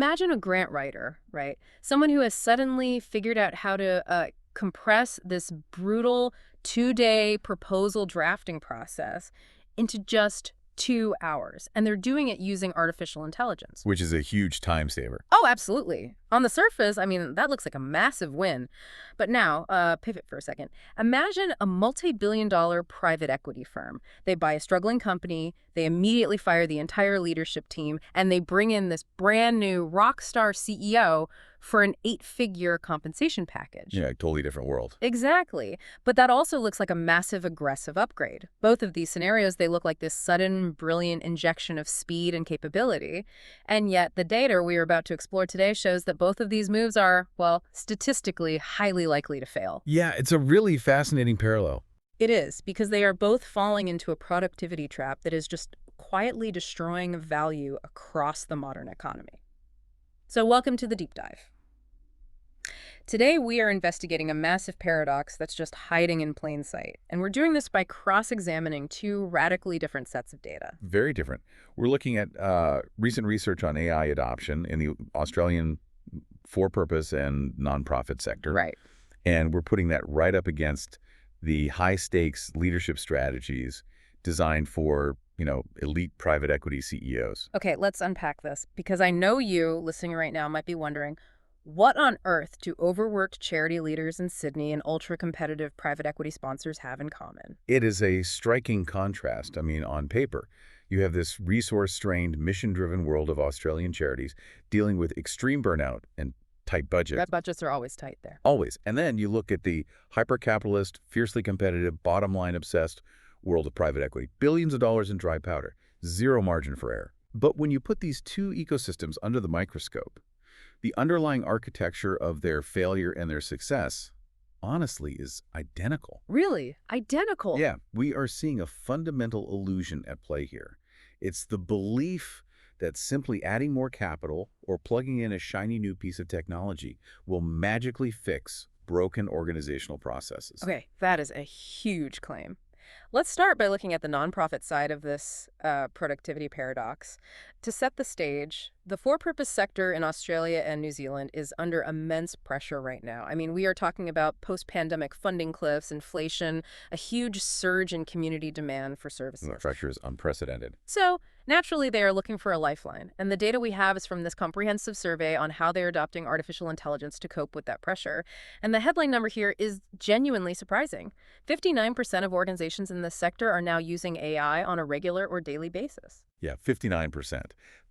Imagine a grant writer, right? Someone who has suddenly figured out how to compress this brutal 2-day proposal drafting process into just 2 hours. And they're doing it using artificial intelligence. Which is a huge time saver. Oh, absolutely. On the surface, I mean, that looks like a massive win. But now, pivot for a second. Imagine a multi-billion-dollar private equity firm. They buy a struggling company, they immediately fire the entire leadership team, and they bring in this brand new rock star CEO for an 8-figure compensation package. Yeah, totally different world. Exactly. But that also looks like a massive aggressive upgrade. Both of these scenarios, they look like this sudden, brilliant injection of speed and capability. And yet the data we are about to explore today shows that both of these moves are, well, statistically highly likely to fail. Yeah, it's a really fascinating parallel. It is, because they are both falling into a productivity trap that is just quietly destroying value across the modern economy. So welcome to the deep dive. Today, we are investigating a massive paradox that's just hiding in plain sight. And we're doing this by cross-examining two radically different sets of data. Very different. We're looking at recent research on AI adoption in the Australian for-purpose and nonprofit sector. Right. And we're putting that right up against the high-stakes leadership strategies designed for, elite private equity CEOs. Okay, let's unpack this, because I know you, listening right now, might be wondering, what on earth do overworked charity leaders in Sydney and ultra-competitive private equity sponsors have in common? It is a striking contrast. I mean, on paper, you have this resource-strained, mission-driven world of Australian charities dealing with extreme burnout and tight budgets. Red budgets are always tight there. Always. And then you look at the hyper-capitalist, fiercely competitive, bottom-line obsessed world of private equity. Billions of dollars in dry powder. Zero margin for error. But when you put these two ecosystems under the microscope, the underlying architecture of their failure and their success, honestly, is identical. Really? Identical? Yeah, we are seeing a fundamental illusion at play here. It's the belief that simply adding more capital or plugging in a shiny new piece of technology will magically fix broken organizational processes. Okay, that is a huge claim. Let's start by looking at the nonprofit side of this productivity paradox. To set the stage, the for-purpose sector in Australia and New Zealand is under immense pressure right now. I mean, we are talking about post-pandemic funding cliffs, inflation, a huge surge in community demand for services. The pressure is unprecedented. So, naturally, they are looking for a lifeline. And the data we have is from this comprehensive survey on how they're adopting artificial intelligence to cope with that pressure. And the headline number here is genuinely surprising. 59% of organizations in this sector are now using AI on a regular or daily basis. Yeah, 59%.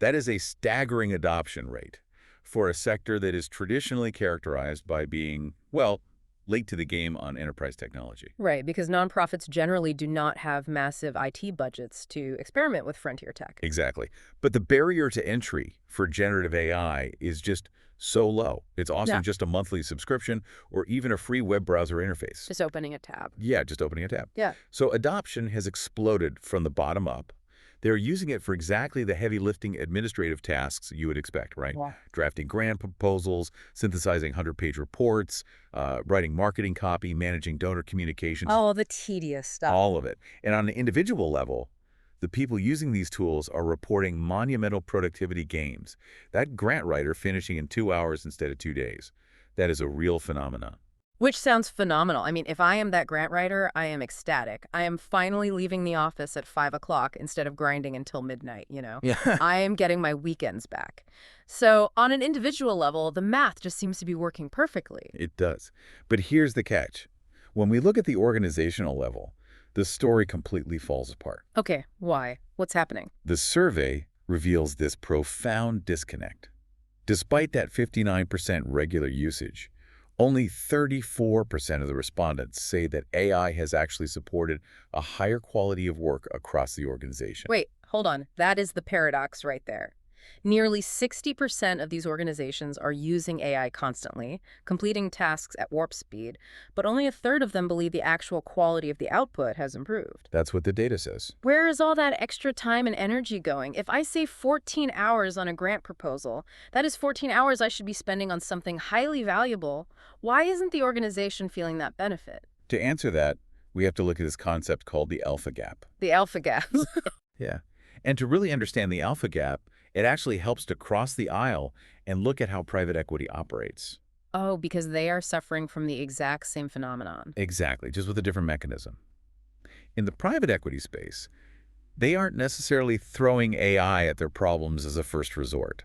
That is a staggering adoption rate for a sector that is traditionally characterized by being, well, late to the game on enterprise technology. Right, because nonprofits generally do not have massive IT budgets to experiment with frontier tech. Exactly. But the barrier to entry for generative AI is just so low. It's often just a monthly subscription or even a free web browser interface. Just opening a tab. Yeah, just opening a tab. Yeah. So adoption has exploded from the bottom up. They're using it for exactly the heavy lifting administrative tasks you would expect, right? Wow. Drafting grant proposals, synthesizing 100-page reports, writing marketing copy, managing donor communications. Oh, the tedious stuff. All of it. And on an individual level, the people using these tools are reporting monumental productivity gains. That grant writer finishing in 2 hours instead of 2 days. That is a real phenomenon. Which sounds phenomenal. I mean, if I am that grant writer, I am ecstatic. I am finally leaving the office at 5 o'clock instead of grinding until midnight, Yeah. I am getting my weekends back. So on an individual level, the math just seems to be working perfectly. It does. But here's the catch. When we look at the organizational level, the story completely falls apart. Okay, why? What's happening? The survey reveals this profound disconnect. Despite that 59% regular usage, only 34% of the respondents say that AI has actually supported a higher quality of work across the organization. Wait, hold on. That is the paradox right there. Nearly 60% of these organizations are using AI constantly, completing tasks at warp speed, but only a third of them believe the actual quality of the output has improved. That's what the data says. Where is all that extra time and energy going? If I save 14 hours on a grant proposal, that is 14 hours I should be spending on something highly valuable. Why isn't the organization feeling that benefit? To answer that, we have to look at this concept called the alpha gap. The alpha gap. Yeah. And to really understand the alpha gap, It actually helps to cross the aisle and look at how private equity operates. Oh, because they are suffering from the exact same phenomenon. Exactly, just with a different mechanism. In the private equity space, they aren't necessarily throwing AI at their problems as a first resort.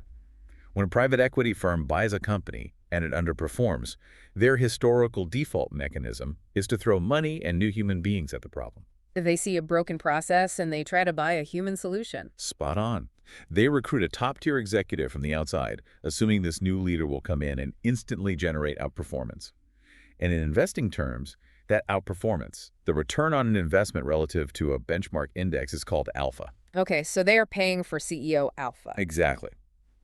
When a private equity firm buys a company and it underperforms, their historical default mechanism is to throw money and new human beings at the problem. They see a broken process and they try to buy a human solution. Spot on. They recruit a top-tier executive from the outside, assuming this new leader will come in and instantly generate outperformance. And in investing terms, that outperformance, the return on an investment relative to a benchmark index, is called alpha. Okay, so they are paying for CEO alpha. Exactly.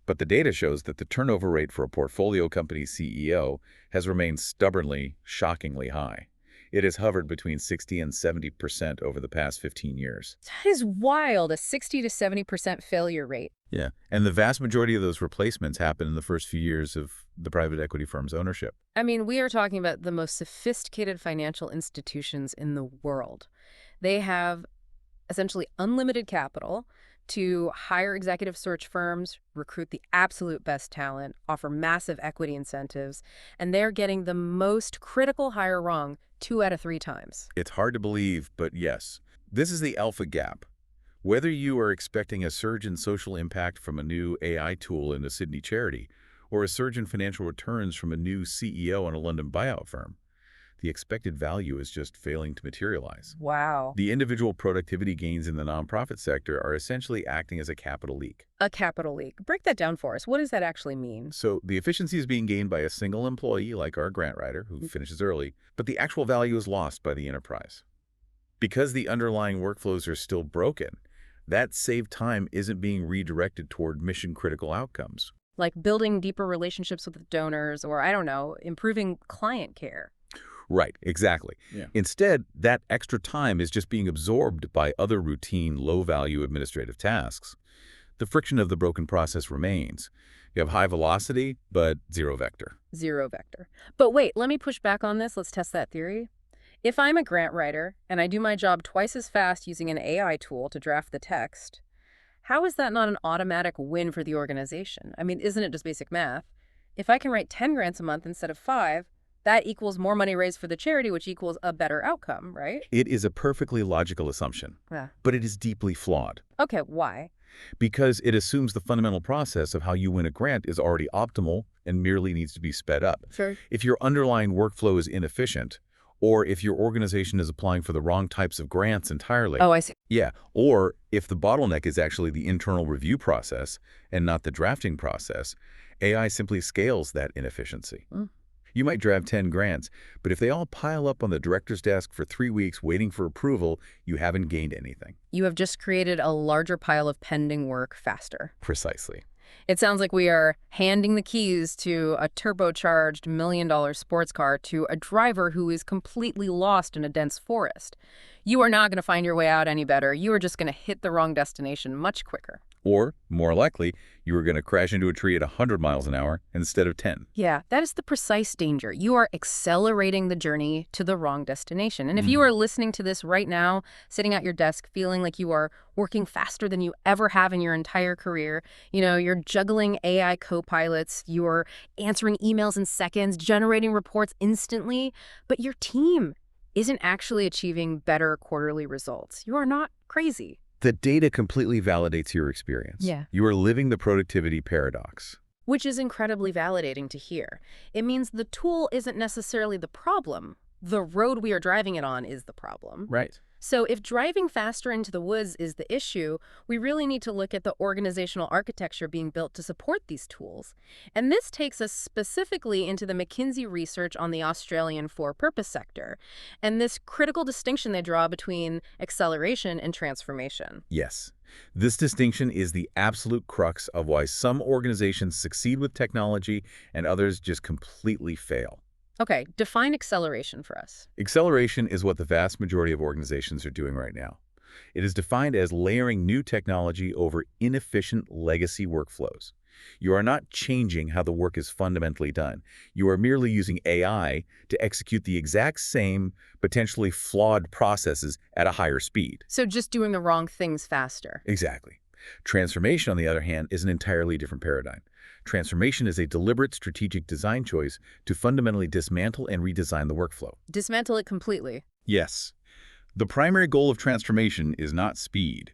But the data shows that the turnover rate for a portfolio company's CEO has remained stubbornly, shockingly high. It has hovered between 60 and 70% over the past 15 years. That is wild, a 60 to 70% failure rate. Yeah, and the vast majority of those replacements happen in the first few years of the private equity firm's ownership. I mean, we are talking about the most sophisticated financial institutions in the world. They have essentially unlimited capital to hire executive search firms, recruit the absolute best talent, offer massive equity incentives, and they're getting the most critical hire wrong 2 out of 3 times. It's hard to believe, but yes, this is the alpha gap. Whether you are expecting a surge in social impact from a new AI tool in a Sydney charity, or a surge in financial returns from a new CEO in a London buyout firm, the expected value is just failing to materialize. Wow. The individual productivity gains in the nonprofit sector are essentially acting as a capital leak. A capital leak. Break that down for us. What does that actually mean? So the efficiency is being gained by a single employee like our grant writer who finishes early, but the actual value is lost by the enterprise. Because the underlying workflows are still broken, that saved time isn't being redirected toward mission-critical outcomes. Like building deeper relationships with donors or, I don't know, improving client care. Right, exactly. Yeah. Instead, that extra time is just being absorbed by other routine, low-value administrative tasks. The friction of the broken process remains. You have high velocity, but zero vector. Zero vector. But wait, let me push back on this. Let's test that theory. If I'm a grant writer and I do my job twice as fast using an AI tool to draft the text, how is that not an automatic win for the organization? I mean, isn't it just basic math? If I can write 10 grants a month instead of 5, that equals more money raised for the charity, which equals a better outcome, right? It is a perfectly logical assumption, Yeah. but it is deeply flawed. Okay, why? Because it assumes the fundamental process of how you win a grant is already optimal and merely needs to be sped up. Sure. If your underlying workflow is inefficient, or if your organization is applying for the wrong types of grants entirely. Oh, I see. Yeah, or if the bottleneck is actually the internal review process and not the drafting process, AI simply scales that inefficiency. Mm. You might draft 10 grants, but if they all pile up on the director's desk for 3 weeks waiting for approval, you haven't gained anything. You have just created a larger pile of pending work faster. Precisely. It sounds like we are handing the keys to a turbocharged $1 million sports car to a driver who is completely lost in a dense forest. You are not going to find your way out any better. You are just going to hit the wrong destination much quicker. Or, more likely, you are going to crash into a tree at 100 miles an hour instead of 10. Yeah, that is the precise danger. You are accelerating the journey to the wrong destination. And if you are listening to this right now, sitting at your desk, feeling like you are working faster than you ever have in your entire career, you're juggling AI co-pilots, you're answering emails in seconds, generating reports instantly, but your team isn't actually achieving better quarterly results. You are not crazy. The data completely validates your experience. Yeah. You are living the productivity paradox. Which is incredibly validating to hear. It means the tool isn't necessarily the problem. The road we are driving it on is the problem. Right. So if driving faster into the woods is the issue, we really need to look at the organizational architecture being built to support these tools. And this takes us specifically into the McKinsey research on the Australian for-purpose sector, and this critical distinction they draw between acceleration and transformation. Yes. This distinction is the absolute crux of why some organizations succeed with technology and others just completely fail. Okay, define acceleration for us. Acceleration is what the vast majority of organizations are doing right now. It is defined as layering new technology over inefficient legacy workflows. You are not changing how the work is fundamentally done. You are merely using AI to execute the exact same, potentially flawed processes at a higher speed. So just doing the wrong things faster. Exactly. Transformation, on the other hand, is an entirely different paradigm. Transformation is a deliberate strategic design choice to fundamentally dismantle and redesign the workflow. Dismantle it completely. Yes, the primary goal of transformation is not speed.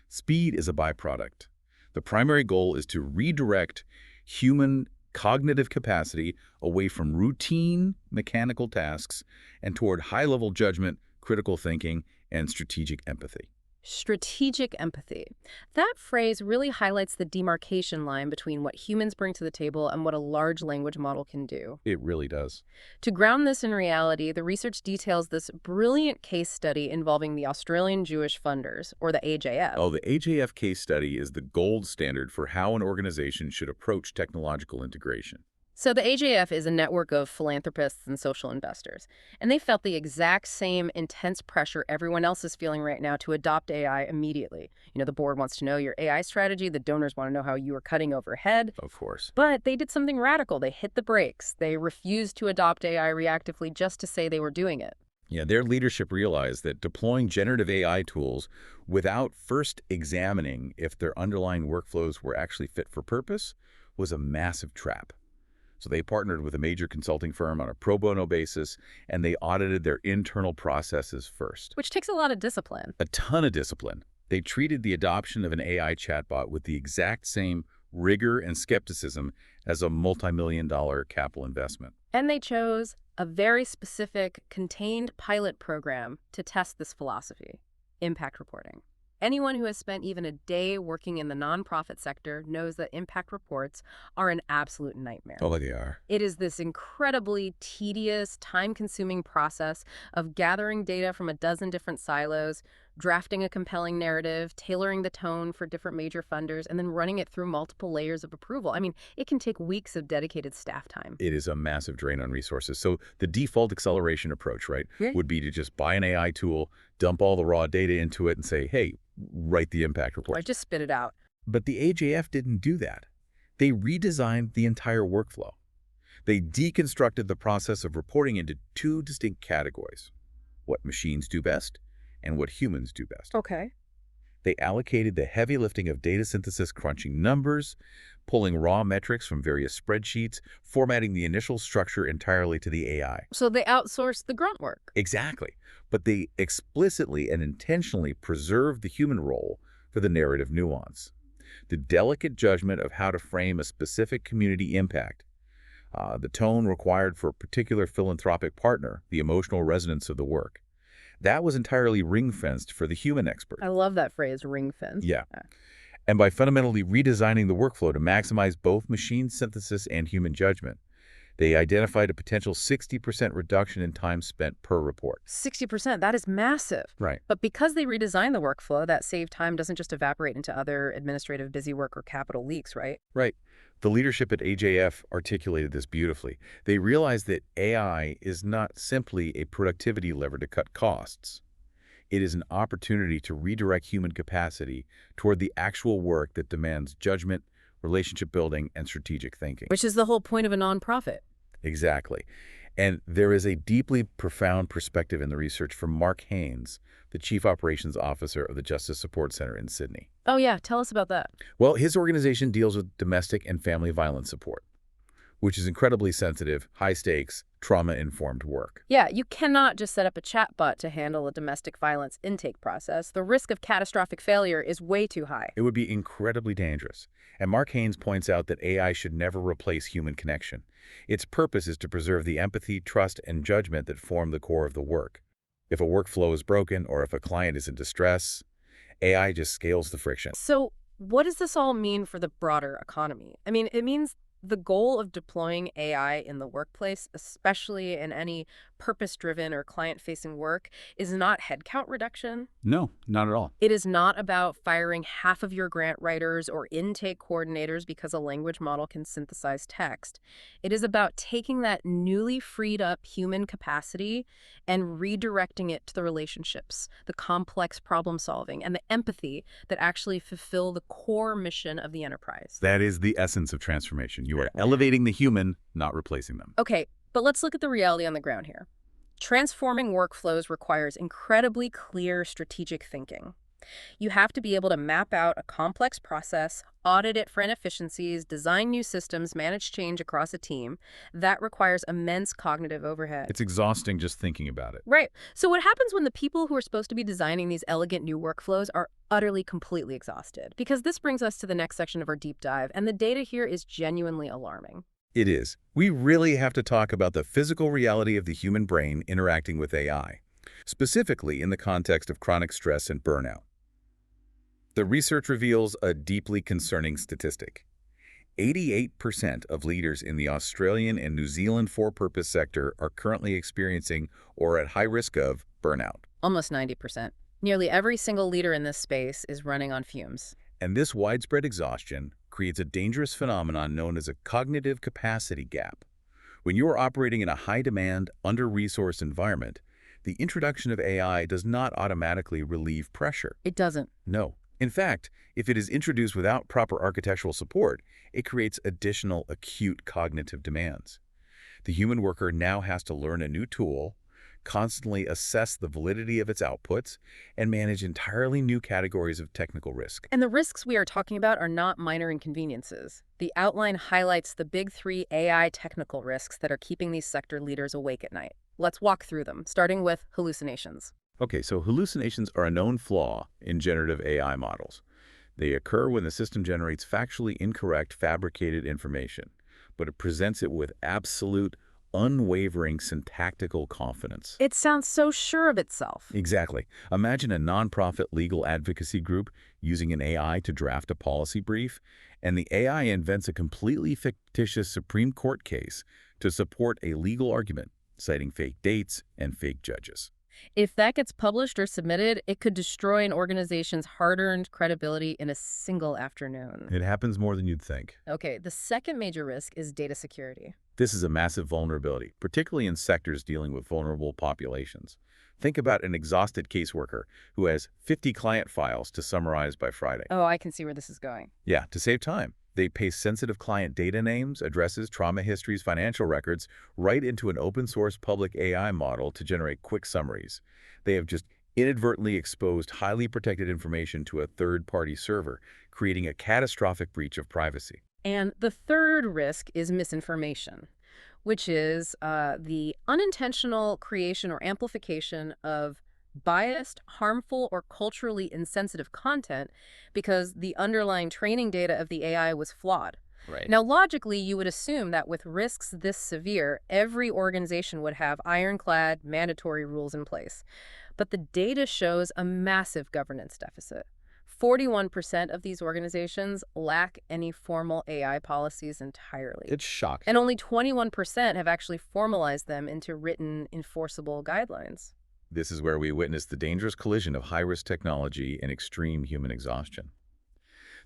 Speed is a byproduct. The primary goal is to redirect human cognitive capacity away from routine mechanical tasks and toward high-level judgment, critical thinking, and strategic empathy. Strategic empathy. That phrase really highlights the demarcation line between what humans bring to the table and what a large language model can do. It really does. To ground this in reality, the research details this brilliant case study involving the Australian Jewish funders, or the AJF. Oh, the AJF case study is the gold standard for how an organization should approach technological integration. So the AJF is a network of philanthropists and social investors, and they felt the exact same intense pressure everyone else is feeling right now to adopt AI immediately. The board wants to know your AI strategy, the donors want to know how you are cutting overhead. Of course. But they did something radical. They hit the brakes. They refused to adopt AI reactively just to say they were doing it. Yeah, their leadership realized that deploying generative AI tools without first examining if their underlying workflows were actually fit for purpose was a massive trap. So they partnered with a major consulting firm on a pro bono basis, and they audited their internal processes first. Which takes a lot of discipline. A ton of discipline. They treated the adoption of an AI chatbot with the exact same rigor and skepticism as a multi-million-dollar capital investment. And they chose a very specific, contained pilot program to test this philosophy: impact reporting. Anyone who has spent even a day working in the nonprofit sector knows that impact reports are an absolute nightmare. Oh, they are. It is this incredibly tedious, time-consuming process of gathering data from a dozen different silos, drafting a compelling narrative, tailoring the tone for different major funders, and then running it through multiple layers of approval. I mean, it can take weeks of dedicated staff time. It is a massive drain on resources. So the default acceleration approach, right, would be to just buy an AI tool, dump all the raw data into it, and say, hey, write the impact report. Or just spit it out. But the AJF didn't do that. They redesigned the entire workflow. They deconstructed the process of reporting into two distinct categories: what machines do best and what humans do best. Okay. They allocated the heavy lifting of data synthesis, crunching numbers, pulling raw metrics from various spreadsheets, formatting the initial structure entirely to the AI. So they outsourced the grunt work. Exactly. But they explicitly and intentionally preserved the human role for the narrative nuance. The delicate judgment of how to frame a specific community impact, the tone required for a particular philanthropic partner, the emotional resonance of the work. That was entirely ring-fenced for the human expert. I love that phrase, ring fence. Yeah. And by fundamentally redesigning the workflow to maximize both machine synthesis and human judgment, they identified a potential 60% reduction in time spent per report. 60%, that is massive. Right. But because they redesigned the workflow, that saved time doesn't just evaporate into other administrative busy work or capital leaks, right? Right. The leadership at AJF articulated this beautifully. They realized that AI is not simply a productivity lever to cut costs. It is an opportunity to redirect human capacity toward the actual work that demands judgment, relationship building, and strategic thinking. Which is the whole point of a nonprofit. Exactly. And there is a deeply profound perspective in the research from Mark Haynes, the Chief Operations Officer of the Justice Support Center in Sydney. Oh yeah, tell us about that. Well, his organization deals with domestic and family violence support, which is incredibly sensitive, high-stakes, trauma-informed work. Yeah, you cannot just set up a chatbot to handle a domestic violence intake process. The risk of catastrophic failure is way too high. It would be incredibly dangerous. And Mark Haynes points out that AI should never replace human connection. Its purpose is to preserve the empathy, trust, and judgment that form the core of the work. If a workflow is broken or if a client is in distress, AI just scales the friction. So what does this all mean for the broader economy? I mean, it means the goal of deploying AI in the workplace, especially in any purpose-driven or client-facing work, is not headcount reduction. No, not at all. It is not about firing half of your grant writers or intake coordinators because a language model can synthesize text. It is about taking that newly freed up human capacity and redirecting it to the relationships, the complex problem solving, and the empathy that actually fulfill the core mission of the enterprise. That is the essence of transformation. You are elevating the human, not replacing them. Okay, but let's look at the reality on the ground here. Transforming workflows requires incredibly clear strategic thinking. You have to be able to map out a complex process, audit it for inefficiencies, design new systems, manage change across a team. That requires immense cognitive overhead. It's exhausting just thinking about it. Right. So what happens when the people who are supposed to be designing these elegant new workflows are utterly, completely exhausted? Because this brings us to the next section of our deep dive, and the data here is genuinely alarming. It is. We really have to talk about the physical reality of the human brain interacting with AI, specifically in the context of chronic stress and burnout. The research reveals a deeply concerning statistic. 88% of leaders in the Australian and New Zealand for-purpose sector are currently experiencing or at high risk of burnout. Almost 90%. Nearly every single leader in this space is running on fumes. And this widespread exhaustion creates a dangerous phenomenon known as a cognitive capacity gap. When you're operating in a high-demand, under-resourced environment, the introduction of AI does not automatically relieve pressure. It doesn't. No. In fact, if it is introduced without proper architectural support, it creates additional acute cognitive demands. The human worker now has to learn a new tool, constantly assess the validity of its outputs, and manage entirely new categories of technical risk. And the risks we are talking about are not minor inconveniences. The outline highlights the big three AI technical risks that are keeping these sector leaders awake at night. Let's walk through them, starting with hallucinations. Okay, so hallucinations are a known flaw in generative AI models. They occur when the system generates factually incorrect, fabricated information, but it presents it with absolute, unwavering syntactical confidence. It sounds so sure of itself. Exactly. Imagine a nonprofit legal advocacy group using an AI to draft a policy brief, and the AI invents a completely fictitious Supreme Court case to support a legal argument, citing fake dates and fake judges. If that gets published or submitted, it could destroy an organization's hard-earned credibility in a single afternoon. It happens more than you'd think. Okay, the second major risk is data security. This is a massive vulnerability, particularly in sectors dealing with vulnerable populations. Think about an exhausted caseworker who has 50 client files to summarize by Friday. Oh, I can see where this is going. Yeah, to save time, they paste sensitive client data names, addresses, trauma histories, financial records right into an open-source public AI model to generate quick summaries. They have just inadvertently exposed highly protected information to a third-party server, creating a catastrophic breach of privacy. And the third risk is misinformation, which is the unintentional creation or amplification of biased, harmful, or culturally insensitive content because the underlying training data of the AI was flawed. Right. Now, logically, you would assume that with risks this severe, every organization would have ironclad, mandatory rules in place. But the data shows a massive governance deficit. 41% of these organizations lack any formal AI policies entirely. It's shocking. And only 21% have actually formalized them into written, enforceable guidelines. This is where we witness the dangerous collision of high-risk technology and extreme human exhaustion.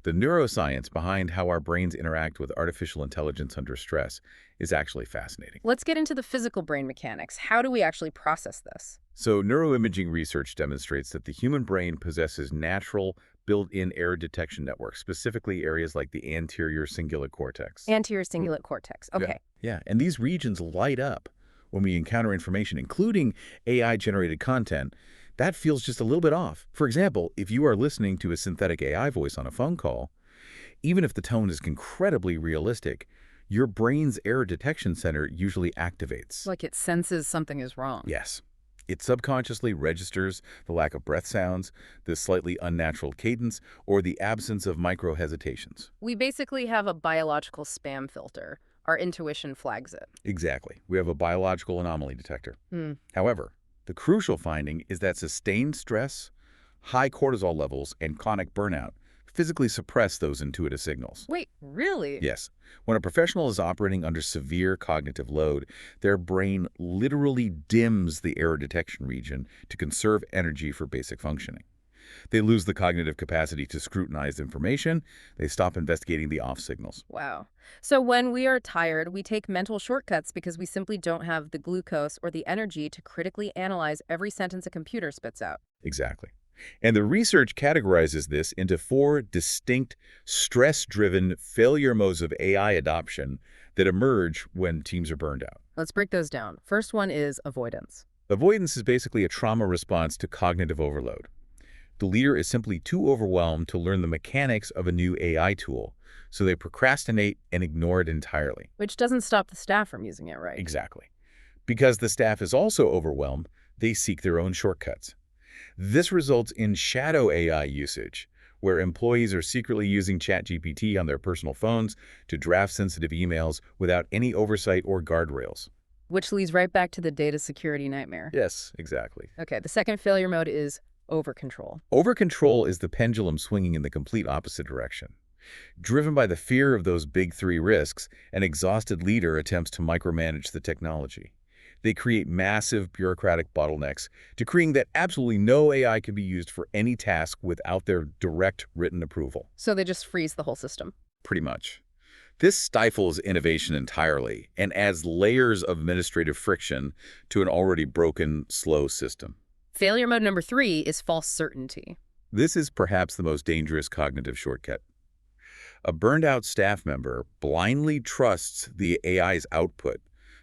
The neuroscience behind how our brains interact with artificial intelligence under stress is actually fascinating. Let's get into the physical brain mechanics. How do we actually process this? So neuroimaging research demonstrates that the human brain possesses natural, built-in error detection networks, specifically areas like the anterior cingulate cortex. Anterior cingulate cortex. Okay. Yeah, and these regions light up when we encounter information, including AI-generated content, that feels just a little bit off. For example, if you are listening to a synthetic AI voice on a phone call, even if the tone is incredibly realistic, your brain's error detection center usually activates. Like it senses something is wrong. Yes. It subconsciously registers the lack of breath sounds, the slightly unnatural cadence, or the absence of micro-hesitations. We basically have a biological spam filter. Our intuition flags it. Exactly. We have a biological anomaly detector. However, the crucial finding is that sustained stress, high cortisol levels, and chronic burnout physically suppress those intuitive signals. Wait, really? Yes. When a professional is operating under severe cognitive load, their brain literally dims the error detection region to conserve energy for basic functioning. They lose the cognitive capacity to scrutinize information. They stop investigating the off signals. Wow. So when we are tired, we take mental shortcuts because we simply don't have the glucose or the energy to critically analyze every sentence a computer spits out. Exactly. And the research categorizes this into 4 distinct stress-driven failure modes of AI adoption that emerge when teams are burned out. Let's break those down. First one is avoidance. Avoidance is basically a trauma response to cognitive overload. The leader is simply too overwhelmed to learn the mechanics of a new AI tool, so they procrastinate and ignore it entirely. Which doesn't stop the staff from using it, right? Exactly. Because the staff is also overwhelmed, they seek their own shortcuts. This results in shadow AI usage, where employees are secretly using ChatGPT on their personal phones to draft sensitive emails without any oversight or guardrails. Which leads right back to the data security nightmare. Yes, exactly. Okay, the second failure mode is over-control. Over-control is the pendulum swinging in the complete opposite direction. Driven by the fear of those big three risks, an exhausted leader attempts to micromanage the technology. They create massive bureaucratic bottlenecks, decreeing that absolutely no AI can be used for any task without their direct written approval. So they just freeze the whole system. Pretty much. This stifles innovation entirely and adds layers of administrative friction to an already broken, slow system. Failure mode number 3 is false certainty. This is perhaps the most dangerous cognitive shortcut. A burned-out staff member blindly trusts the AI's output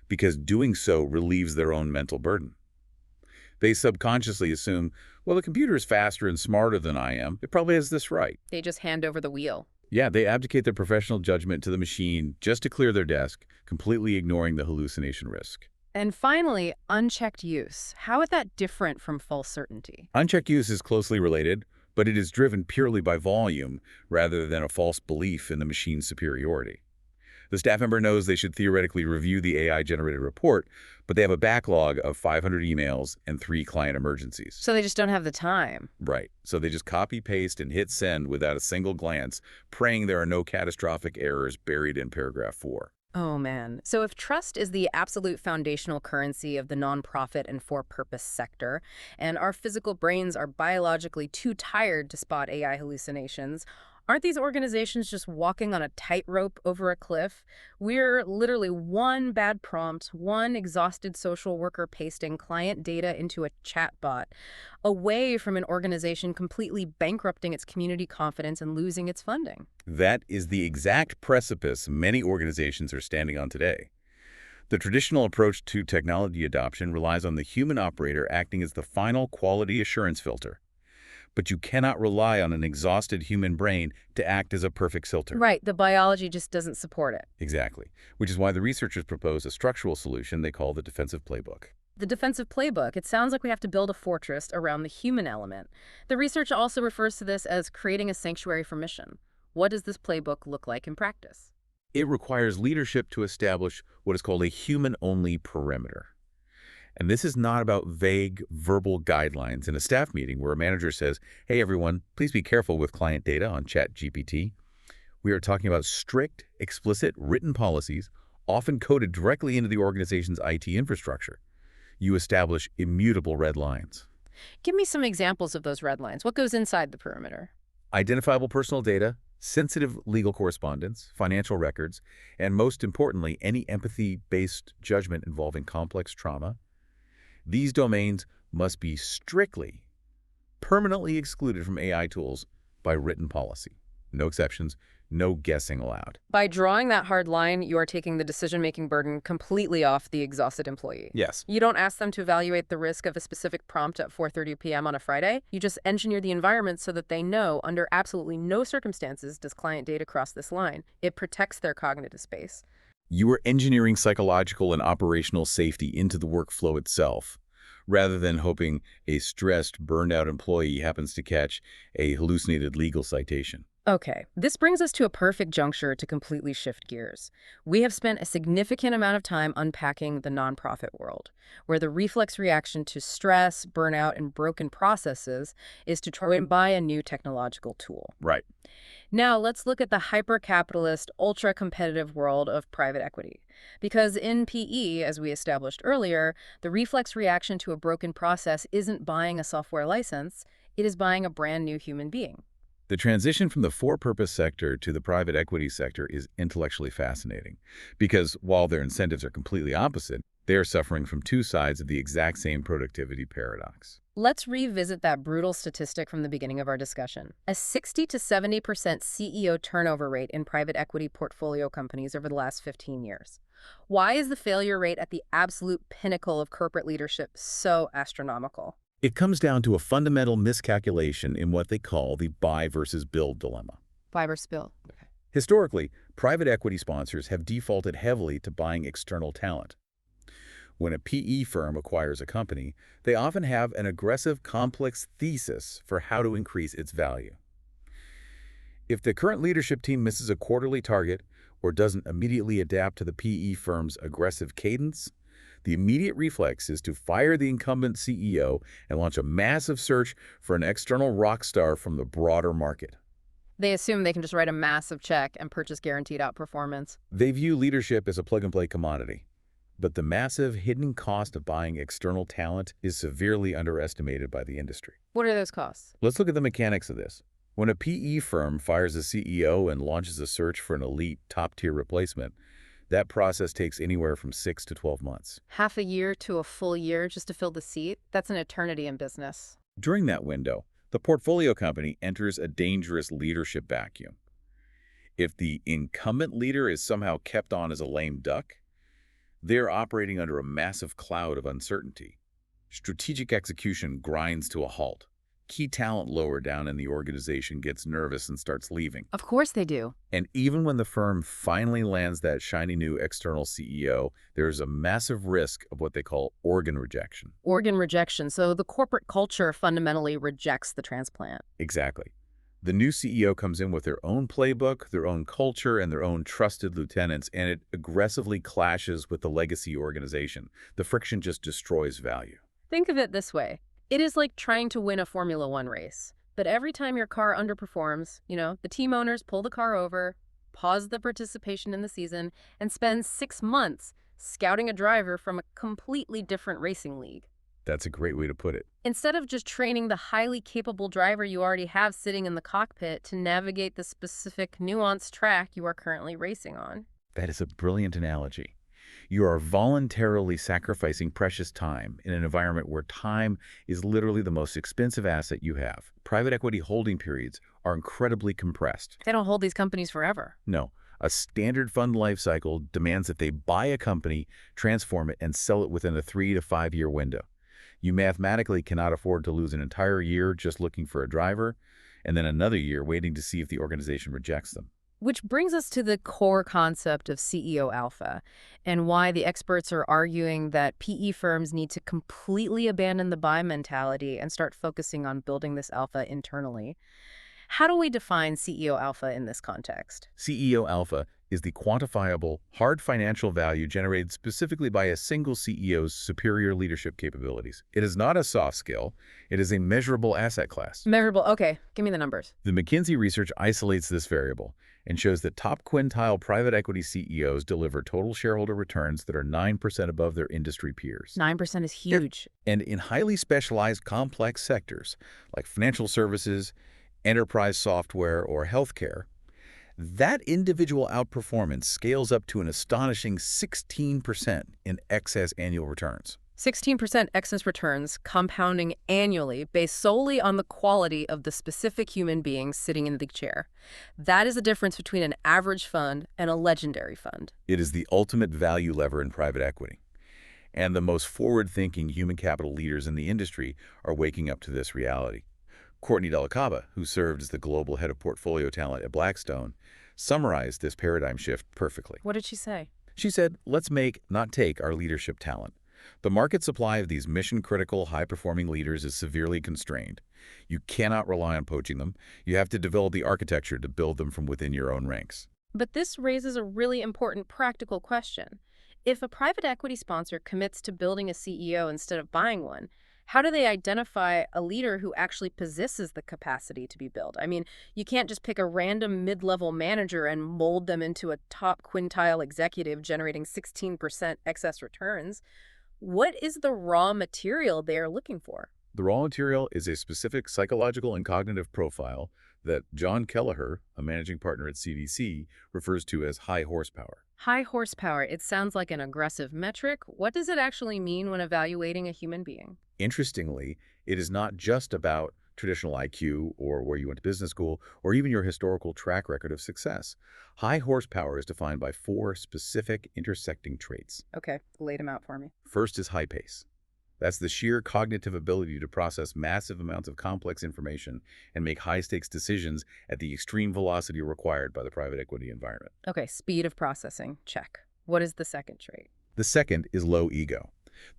because doing so relieves their own mental burden. They subconsciously assume, well, the computer is faster and smarter than I am. It probably has this right. They just hand over the wheel. Yeah, they abdicate their professional judgment to the machine just to clear their desk, completely ignoring the hallucination risk. And finally, unchecked use. How is that different from false certainty? Unchecked use is closely related, but it is driven purely by volume rather than a false belief in the machine's superiority. The staff member knows they should theoretically review the AI-generated report, but they have a backlog of 500 emails and 3 client emergencies. So they just don't have the time. Right. So they just copy, paste, and hit send without a single glance, praying there are no catastrophic errors buried in paragraph 4. Oh, man. So if trust is the absolute foundational currency of the nonprofit and for-purpose sector, and our physical brains are biologically too tired to spot AI hallucinations, aren't these organizations just walking on a tightrope over a cliff? We're literally one bad prompt, one exhausted social worker pasting client data into a chatbot, away from an organization completely bankrupting its community confidence and losing its funding. That is the exact precipice many organizations are standing on today. The traditional approach to technology adoption relies on the human operator acting as the final quality assurance filter. But you cannot rely on an exhausted human brain to act as a perfect filter. Right, the biology just doesn't support it. Exactly, which is why the researchers propose a structural solution they call the defensive playbook. The defensive playbook, it sounds like we have to build a fortress around the human element. The research also refers to this as creating a sanctuary for mission. What does this playbook look like in practice? It requires leadership to establish what is called a human-only perimeter. And this is not about vague verbal guidelines in a staff meeting where a manager says, hey, everyone, please be careful with client data on ChatGPT. We are talking about strict, explicit, written policies, often coded directly into the organization's IT infrastructure. You establish immutable red lines. Give me some examples of those red lines. What goes inside the perimeter? Identifiable personal data, sensitive legal correspondence, financial records, and most importantly, any empathy-based judgment involving complex trauma. These domains must be strictly, permanently excluded from AI tools by written policy. No exceptions, no guessing allowed. By drawing that hard line, you are taking the decision-making burden completely off the exhausted employee. Yes. You don't ask them to evaluate the risk of a specific prompt at 4:30 p.m. on a Friday. You just engineer the environment so that they know under absolutely no circumstances does client data cross this line. It protects their cognitive space. You are engineering psychological and operational safety into the workflow itself, rather than hoping a stressed, burned-out employee happens to catch a hallucinated legal citation. Okay, this brings us to a perfect juncture to completely shift gears. We have spent a significant amount of time unpacking the nonprofit world, where the reflex reaction to stress, burnout, and broken processes is to try and buy a new technological tool. Right. Now, let's look at the hyper-capitalist, ultra-competitive world of private equity. Because in PE, as we established earlier, the reflex reaction to a broken process isn't buying a software license, it is buying a brand new human being. The transition from the for-purpose sector to the private equity sector is intellectually fascinating because while their incentives are completely opposite, they are suffering from two sides of the exact same productivity paradox. Let's revisit that brutal statistic from the beginning of our discussion. A 60 to 70% CEO turnover rate in private equity portfolio companies over the last 15 years. Why is the failure rate at the absolute pinnacle of corporate leadership so astronomical? It comes down to a fundamental miscalculation in what they call the buy versus build dilemma. Fiber spill. Historically, private equity sponsors have defaulted heavily to buying external talent. When a PE firm acquires a company, they often have an aggressive, complex thesis for how to increase its value. If the current leadership team misses a quarterly target or doesn't immediately adapt to the PE firm's aggressive cadence, the immediate reflex is to fire the incumbent CEO and launch a massive search for an external rock star from the broader market. They assume they can just write a massive check and purchase guaranteed outperformance. They view leadership as a plug-and-play commodity. But the massive hidden cost of buying external talent is severely underestimated by the industry. What are those costs? Let's look at the mechanics of this. When a PE firm fires a CEO and launches a search for an elite, top-tier replacement, that process takes anywhere from 6 to 12 months. Half a year to a full year just to fill the seat? That's an eternity in business. During that window, the portfolio company enters a dangerous leadership vacuum. If the incumbent leader is somehow kept on as a lame duck, they're operating under a massive cloud of uncertainty. Strategic execution grinds to a halt. Key talent lower down in the organization gets nervous and starts leaving. Of course they do. And even when the firm finally lands that shiny new external CEO, there's a massive risk of what they call organ rejection. Organ rejection. So the corporate culture fundamentally rejects the transplant. Exactly. The new CEO comes in with their own playbook, their own culture, and their own trusted lieutenants, and it aggressively clashes with the legacy organization. The friction just destroys value. Think of it this way. It is like trying to win a Formula One race. But every time your car underperforms, the team owners pull the car over, pause the participation in the season, and spend 6 months scouting a driver from a completely different racing league. That's a great way to put it. Instead of just training the highly capable driver you already have sitting in the cockpit to navigate the specific nuanced track you are currently racing on. That is a brilliant analogy. You are voluntarily sacrificing precious time in an environment where time is literally the most expensive asset you have. Private equity holding periods are incredibly compressed. They don't hold these companies forever. No, a standard fund life cycle demands that they buy a company, transform it, and sell it within a 3 to 5 year window. You mathematically cannot afford to lose an entire year just looking for a driver, and then another year waiting to see if the organization rejects them. Which brings us to the core concept of CEO alpha and why the experts are arguing that PE firms need to completely abandon the buy mentality and start focusing on building this alpha internally. How do we define CEO alpha in this context? CEO alpha is the quantifiable, hard financial value generated specifically by a single CEO's superior leadership capabilities. It is not a soft skill. It is a measurable asset class. Measurable. Okay, give me the numbers. The McKinsey research isolates this variable and shows that top quintile private equity CEOs deliver total shareholder returns that are 9% above their industry peers. 9% is huge. And in highly specialized complex sectors like financial services, enterprise software, or healthcare, that individual outperformance scales up to an astonishing 16% in excess annual returns. 16% excess returns compounding annually based solely on the quality of the specific human being sitting in the chair. That is the difference between an average fund and a legendary fund. It is the ultimate value lever in private equity. And the most forward-thinking human capital leaders in the industry are waking up to this reality. Courtney Delacaba, who served as the global head of portfolio talent at Blackstone, summarized this paradigm shift perfectly. What did she say? She said, "Let's make, not take, our leadership talent. The market supply of these mission-critical, high-performing leaders is severely constrained. You cannot rely on poaching them. You have to develop the architecture to build them from within your own ranks." But this raises a really important practical question. If a private equity sponsor commits to building a CEO instead of buying one, how do they identify a leader who actually possesses the capacity to be built? I mean, you can't just pick a random mid-level manager and mold them into a top quintile executive generating 16% excess returns. What is the raw material they are looking for? The raw material is a specific psychological and cognitive profile that John Kelleher, a managing partner at CDC, refers to as high horsepower. High horsepower, it sounds like an aggressive metric. What does it actually mean when evaluating a human being? Interestingly, it is not just about traditional IQ or where you went to business school or even your historical track record of success. High horsepower is defined by 4 specific intersecting traits. Okay, lay them out for me. First is high pace. That's the sheer cognitive ability to process massive amounts of complex information and make high-stakes decisions at the extreme velocity required by the private equity environment. Okay, speed of processing, check. What is the second trait? The second is low ego.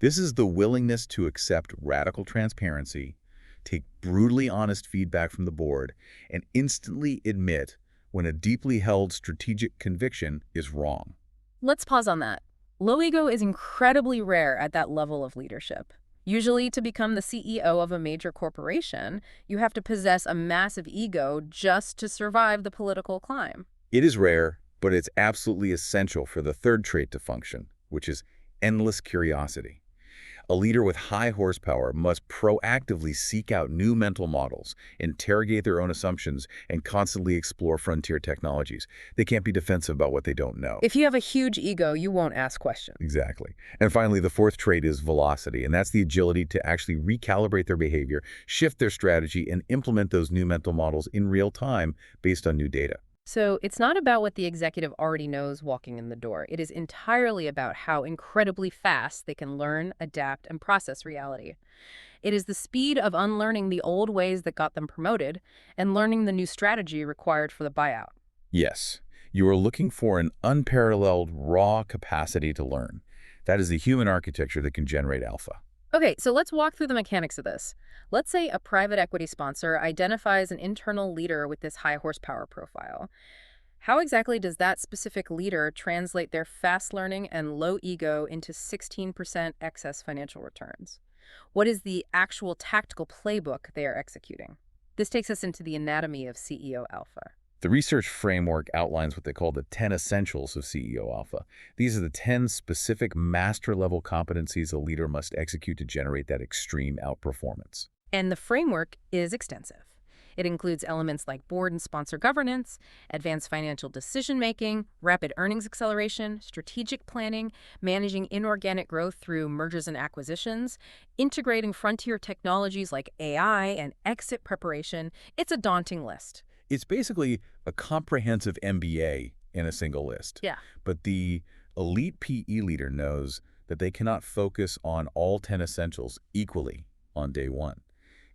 This is the willingness to accept radical transparency, take brutally honest feedback from the board, and instantly admit when a deeply held strategic conviction is wrong. Let's pause on that. Low ego is incredibly rare at that level of leadership. Usually, to become the CEO of a major corporation, you have to possess a massive ego just to survive the political climb. It is rare, but it's absolutely essential for the third trait to function, which is endless curiosity. A leader with high horsepower must proactively seek out new mental models, interrogate their own assumptions, and constantly explore frontier technologies. They can't be defensive about what they don't know. If you have a huge ego, you won't ask questions. Exactly. And finally, the fourth trait is velocity, and that's the agility to actually recalibrate their behavior, shift their strategy, and implement those new mental models in real time based on new data. So it's not about what the executive already knows walking in the door. It is entirely about how incredibly fast they can learn, adapt, and process reality. It is the speed of unlearning the old ways that got them promoted and learning the new strategy required for the buyout. Yes, you are looking for an unparalleled raw capacity to learn. That is the human architecture that can generate alpha. Okay, so let's walk through the mechanics of this. Let's say a private equity sponsor identifies an internal leader with this high horsepower profile. How exactly does that specific leader translate their fast learning and low ego into 16% excess financial returns? What is the actual tactical playbook they are executing? This takes us into the anatomy of CEO alpha. The research framework outlines what they call the 10 essentials of CEO Alpha. These are the 10 specific master-level competencies a leader must execute to generate that extreme outperformance. And the framework is extensive. It includes elements like board and sponsor governance, advanced financial decision-making, rapid earnings acceleration, strategic planning, managing inorganic growth through mergers and acquisitions, integrating frontier technologies like AI, and exit preparation. It's a daunting list. It's basically a comprehensive MBA in a single list. Yeah. But the elite PE leader knows that they cannot focus on all 10 essentials equally on day one.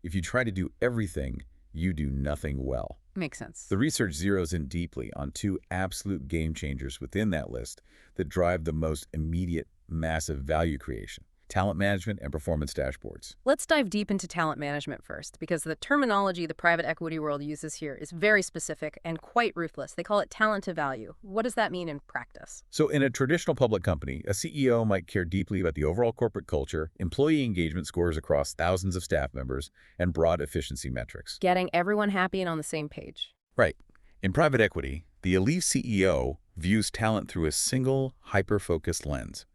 If you try to do everything, you do nothing well. Makes sense. The research zeroes in deeply on two absolute game changers within that list that drive the most immediate, massive value creation: talent management and performance dashboards. Let's dive deep into talent management first, because the terminology the private equity world uses here is very specific and quite ruthless. They call it talent to value. What does that mean in practice? So in a traditional public company, a CEO might care deeply about the overall corporate culture, employee engagement scores across thousands of staff members, and broad efficiency metrics. Getting everyone happy and on the same page. Right. In private equity, the elite CEO views talent through a single, hyper-focused lens,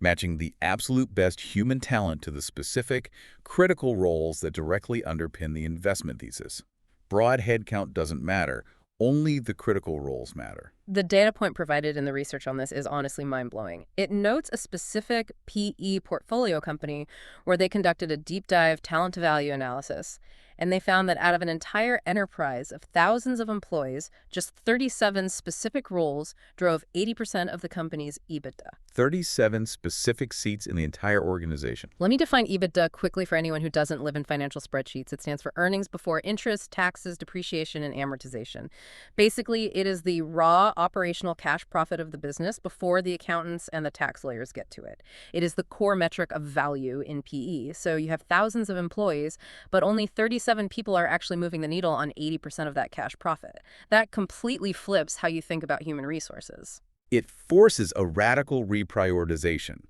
matching the absolute best human talent to the specific, critical roles that directly underpin the investment thesis. Broad headcount doesn't matter. Only the critical roles matter. The data point provided in the research on this is honestly mind-blowing. It notes a specific PE portfolio company where they conducted a deep dive talent to value analysis, and they found that out of an entire enterprise of thousands of employees, just 37 specific roles drove 80% of the company's EBITDA. 37 specific seats in the entire organization. Let me define EBITDA quickly for anyone who doesn't live in financial spreadsheets. It stands for earnings before interest, taxes, depreciation, and amortization. Basically, it is the raw operational cash profit of the business before the accountants and the tax lawyers get to it. It is the core metric of value in PE. So you have thousands of employees, but only 37 people are actually moving the needle on 80% of that cash profit. That completely flips how you think about human resources. It forces a radical reprioritization.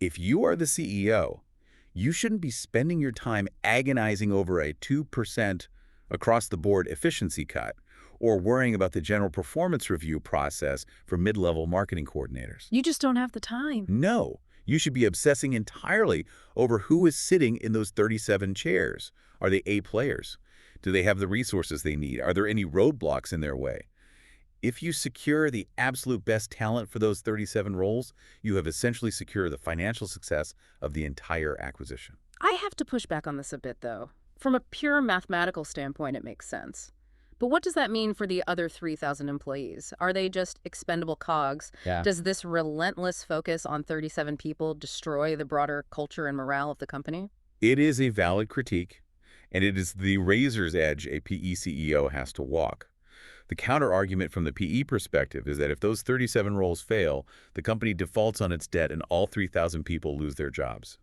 If you are the CEO, you shouldn't be spending your time agonizing over a 2% across-the-board efficiency cut or worrying about the general performance review process for mid-level marketing coordinators. You just don't have the time. No, you should be obsessing entirely over who is sitting in those 37 chairs. Are they A players? Do they have the resources they need? Are there any roadblocks in their way? If you secure the absolute best talent for those 37 roles, you have essentially secured the financial success of the entire acquisition. I have to push back on this a bit, though. From a pure mathematical standpoint, it makes sense. But what does that mean for the other 3,000 employees? Are they just expendable cogs? Yeah. Does this relentless focus on 37 people destroy the broader culture and morale of the company? It is a valid critique, and it is the razor's edge a PE CEO has to walk. The counter-argument from the PE perspective is that if those 37 roles fail, the company defaults on its debt and all 3,000 people lose their jobs.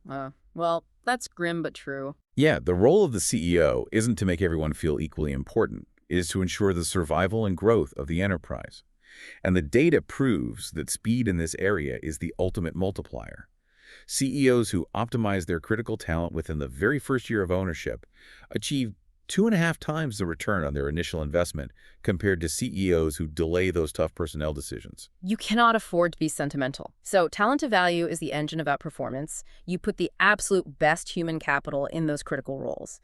Well, that's grim but true. Yeah, the role of the CEO isn't to make everyone feel equally important. It is to ensure the survival and growth of the enterprise. And the data proves that speed in this area is the ultimate multiplier. CEOs who optimize their critical talent within the very first year of ownership achieve 2.5 times the return on their initial investment compared to CEOs who delay those tough personnel decisions. You cannot afford to be sentimental. So talent to value is the engine of outperformance. You put the absolute best human capital in those critical roles.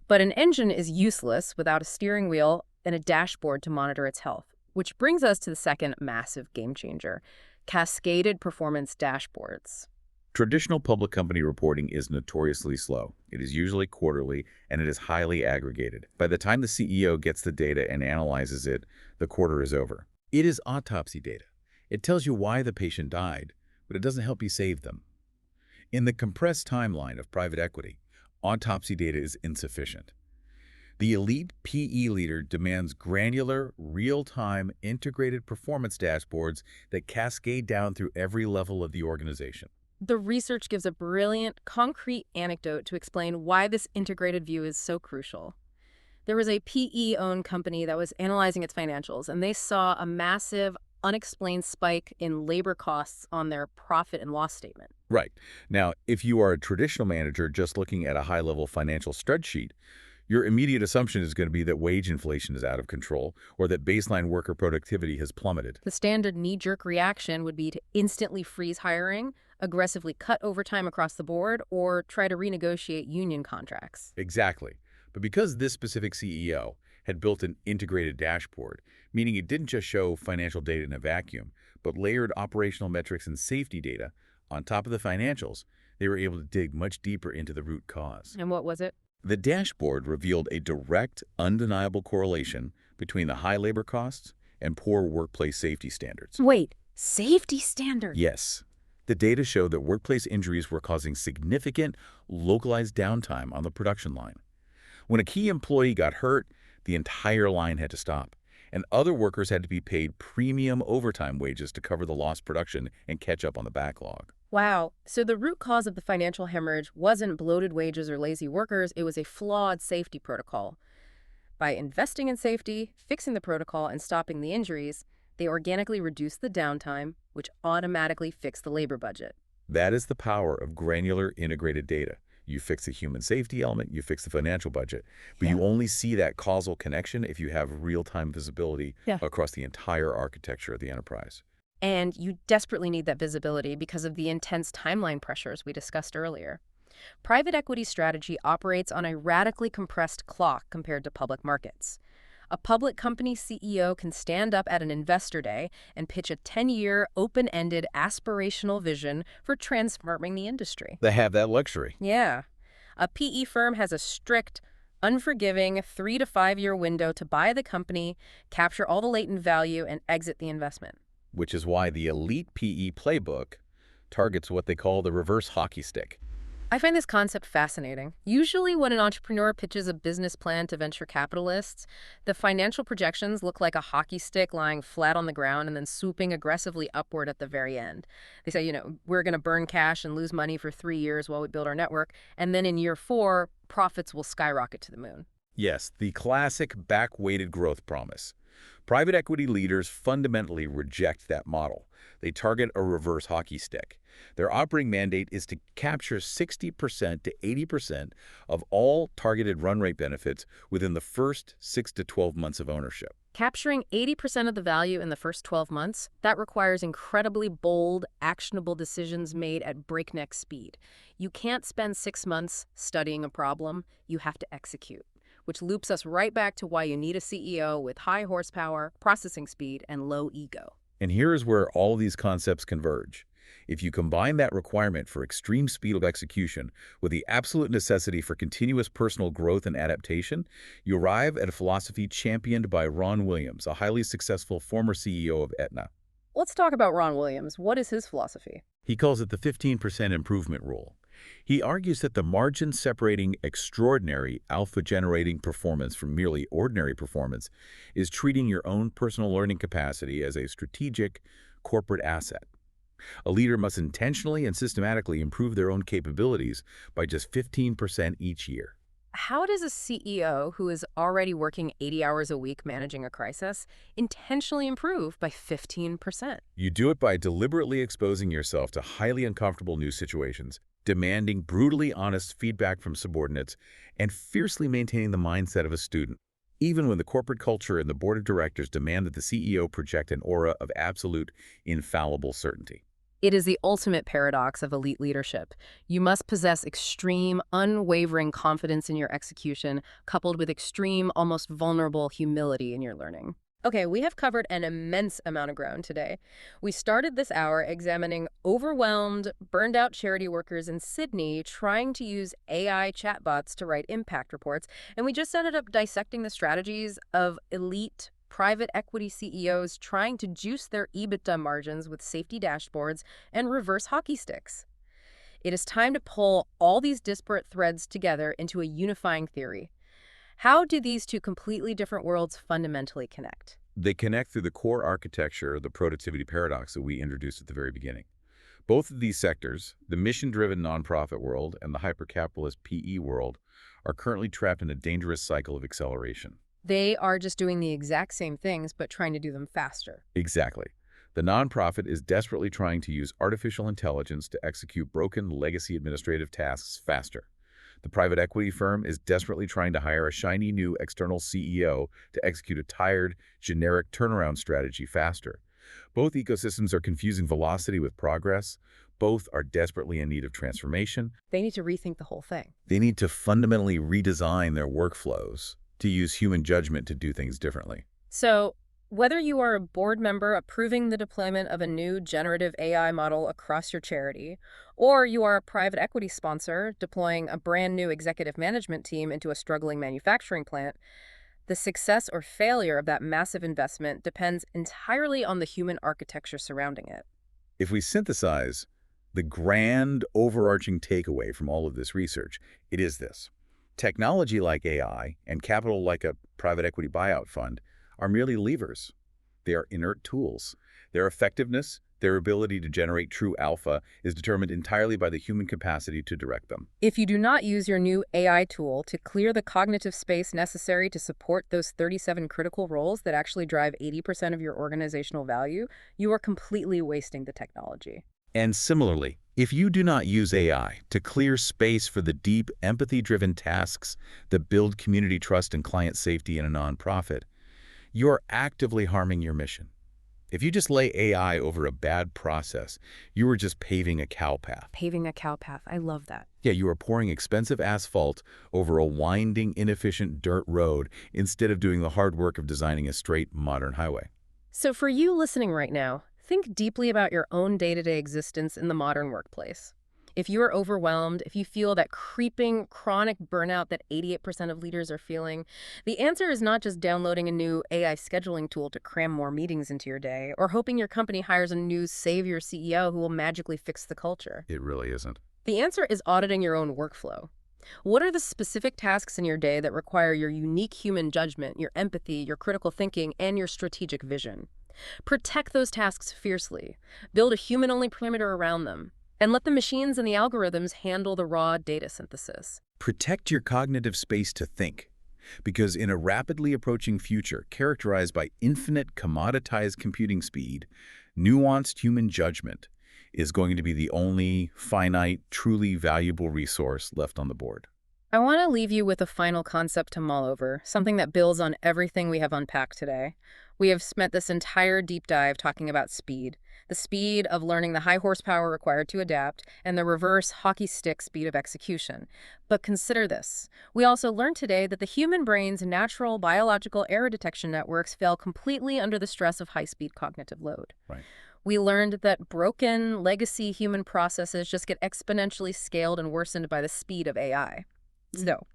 But an engine is useless without a steering wheel and a dashboard to monitor its health, which brings us to the second massive game changer, cascaded performance dashboards. Traditional public company reporting is notoriously slow. It is usually quarterly, and it is highly aggregated. By the time the CEO gets the data and analyzes it, the quarter is over. It is autopsy data. It tells you why the patient died, but it doesn't help you save them. In the compressed timeline of private equity, autopsy data is insufficient. The elite PE leader demands granular, real-time, integrated performance dashboards that cascade down through every level of the organization. The research gives a brilliant, concrete anecdote to explain why this integrated view is so crucial. There was a PE-owned company that was analyzing its financials, and they saw a massive, unexplained spike in labor costs on their profit and loss statement. Right. Now, if you are a traditional manager just looking at a high-level financial spreadsheet, your immediate assumption is going to be that wage inflation is out of control or that baseline worker productivity has plummeted. The standard knee-jerk reaction would be to instantly freeze hiring, aggressively cut overtime across the board, or try to renegotiate union contracts. Exactly. But because this specific CEO had built an integrated dashboard, meaning it didn't just show financial data in a vacuum, but layered operational metrics and safety data on top of the financials, they were able to dig much deeper into the root cause. And what was it? The dashboard revealed a direct, undeniable correlation between the high labor costs and poor workplace safety standards. Wait, safety standards? Yes. The data showed that workplace injuries were causing significant, localized downtime on the production line. When a key employee got hurt, the entire line had to stop, and other workers had to be paid premium overtime wages to cover the lost production and catch up on the backlog. Wow. So the root cause of the financial hemorrhage wasn't bloated wages or lazy workers, it was a flawed safety protocol. By investing in safety, fixing the protocol, and stopping the injuries, they organically reduced the downtime, which automatically fixed the labor budget. That is the power of granular integrated data. You fix the human safety element, you fix the financial budget, but you only see that causal connection if you have real-time visibility across the entire architecture of the enterprise. And you desperately need that visibility because of the intense timeline pressures we discussed earlier. Private equity strategy operates on a radically compressed clock compared to public markets. A public company CEO can stand up at an investor day and pitch a 10-year, open-ended, aspirational vision for transforming the industry. They have that luxury. Yeah. A PE firm has a strict, unforgiving 3 to 5 year window to buy the company, capture all the latent value, and exit the investment. Which is why the elite PE playbook targets what they call the reverse hockey stick. I find this concept fascinating. Usually when an entrepreneur pitches a business plan to venture capitalists, the financial projections look like a hockey stick lying flat on the ground and then swooping aggressively upward at the very end. They say, we're going to burn cash and lose money for 3 years while we build our network, and then in year 4, profits will skyrocket to the moon. Yes, the classic back-weighted growth promise. Private equity leaders fundamentally reject that model. They target a reverse hockey stick. Their operating mandate is to capture 60% to 80% of all targeted run rate benefits within the first 6 to 12 months of ownership. Capturing 80% of the value in the first 12 months, that requires incredibly bold, actionable decisions made at breakneck speed. You can't spend 6 months studying a problem. You have to execute, which loops us right back to why you need a CEO with high horsepower, processing speed, and low ego. And here is where all of these concepts converge. If you combine that requirement for extreme speed of execution with the absolute necessity for continuous personal growth and adaptation, you arrive at a philosophy championed by Ron Williams, a highly successful former CEO of Aetna. Let's talk about Ron Williams. What is his philosophy? He calls it the 15% improvement rule. He argues that the margin separating extraordinary alpha-generating performance from merely ordinary performance is treating your own personal learning capacity as a strategic corporate asset. A leader must intentionally and systematically improve their own capabilities by just 15% each year. How does a CEO who is already working 80 hours a week managing a crisis intentionally improve by 15%? You do it by deliberately exposing yourself to highly uncomfortable new situations, demanding brutally honest feedback from subordinates, and fiercely maintaining the mindset of a student, even when the corporate culture and the board of directors demand that the CEO project an aura of absolute, infallible certainty. It is the ultimate paradox of elite leadership. You must possess extreme, unwavering confidence in your execution, coupled with extreme, almost vulnerable humility in your learning. Okay, we have covered an immense amount of ground today. We started this hour examining overwhelmed, burned-out charity workers in Sydney trying to use AI chatbots to write impact reports, and we just ended up dissecting the strategies of elite private equity CEOs trying to juice their EBITDA margins with safety dashboards and reverse hockey sticks. It is time to pull all these disparate threads together into a unifying theory. How do these two completely different worlds fundamentally connect? They connect through the core architecture of the productivity paradox that we introduced at the very beginning. Both of these sectors, the mission-driven nonprofit world and the hyper-capitalist PE world, are currently trapped in a dangerous cycle of acceleration. They are just doing the exact same things, but trying to do them faster. Exactly. The nonprofit is desperately trying to use artificial intelligence to execute broken legacy administrative tasks faster. The private equity firm is desperately trying to hire a shiny new external CEO to execute a tired, generic turnaround strategy faster. Both ecosystems are confusing velocity with progress. Both are desperately in need of transformation. They need to rethink the whole thing. They need to fundamentally redesign their workflows to use human judgment to do things differently. So, whether you are a board member approving the deployment of a new generative AI model across your charity, or you are a private equity sponsor deploying a brand new executive management team into a struggling manufacturing plant, the success or failure of that massive investment depends entirely on the human architecture surrounding it. If we synthesize the grand overarching takeaway from all of this research, it is this. Technology like AI and capital like a private equity buyout fund are merely levers. They are inert tools. Their effectiveness, their ability to generate true alpha, is determined entirely by the human capacity to direct them. If you do not use your new AI tool to clear the cognitive space necessary to support those 37 critical roles that actually drive 80% of your organizational value, you are completely wasting the technology. And similarly, if you do not use AI to clear space for the deep, empathy-driven tasks that build community trust and client safety in a nonprofit, you are actively harming your mission. If you just lay AI over a bad process, you are just paving a cow path. Paving a cow path. I love that. Yeah, you are pouring expensive asphalt over a winding, inefficient dirt road instead of doing the hard work of designing a straight, modern highway. So for you listening right now, think deeply about your own day-to-day existence in the modern workplace. If you are overwhelmed, if you feel that creeping, chronic burnout that 88% of leaders are feeling, the answer is not just downloading a new AI scheduling tool to cram more meetings into your day, or hoping your company hires a new savior CEO who will magically fix the culture. It really isn't. The answer is auditing your own workflow. What are the specific tasks in your day that require your unique human judgment, your empathy, your critical thinking, and your strategic vision? Protect those tasks fiercely. Build a human-only perimeter around them. And let the machines and the algorithms handle the raw data synthesis. Protect your cognitive space to think, because in a rapidly approaching future characterized by infinite commoditized computing speed, nuanced human judgment is going to be the only finite, truly valuable resource left on the board. I want to leave you with a final concept to mull over, something that builds on everything we have unpacked today. We have spent this entire deep dive talking about speed, the speed of learning the high horsepower required to adapt, and the reverse hockey stick speed of execution. But consider this. We also learned today that the human brain's natural biological error detection networks fail completely under the stress of high-speed cognitive load. Right. We learned that broken legacy human processes just get exponentially scaled and worsened by the speed of AI. So,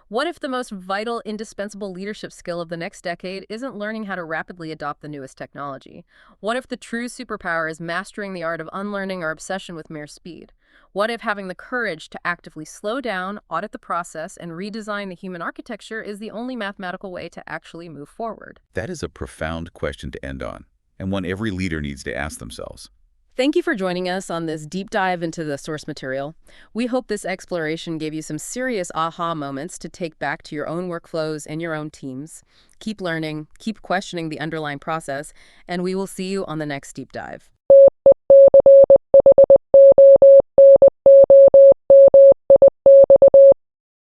what if the most vital, indispensable leadership skill of the next decade isn't learning how to rapidly adopt the newest technology? What if the true superpower is mastering the art of unlearning our obsession with mere speed? What if having the courage to actively slow down, audit the process, and redesign the human architecture is the only mathematical way to actually move forward? That is a profound question to end on, and one every leader needs to ask themselves. Thank you for joining us on this deep dive into the source material. We hope this exploration gave you some serious aha moments to take back to your own workflows and your own teams. Keep learning, keep questioning the underlying process, and we will see you on the next deep dive.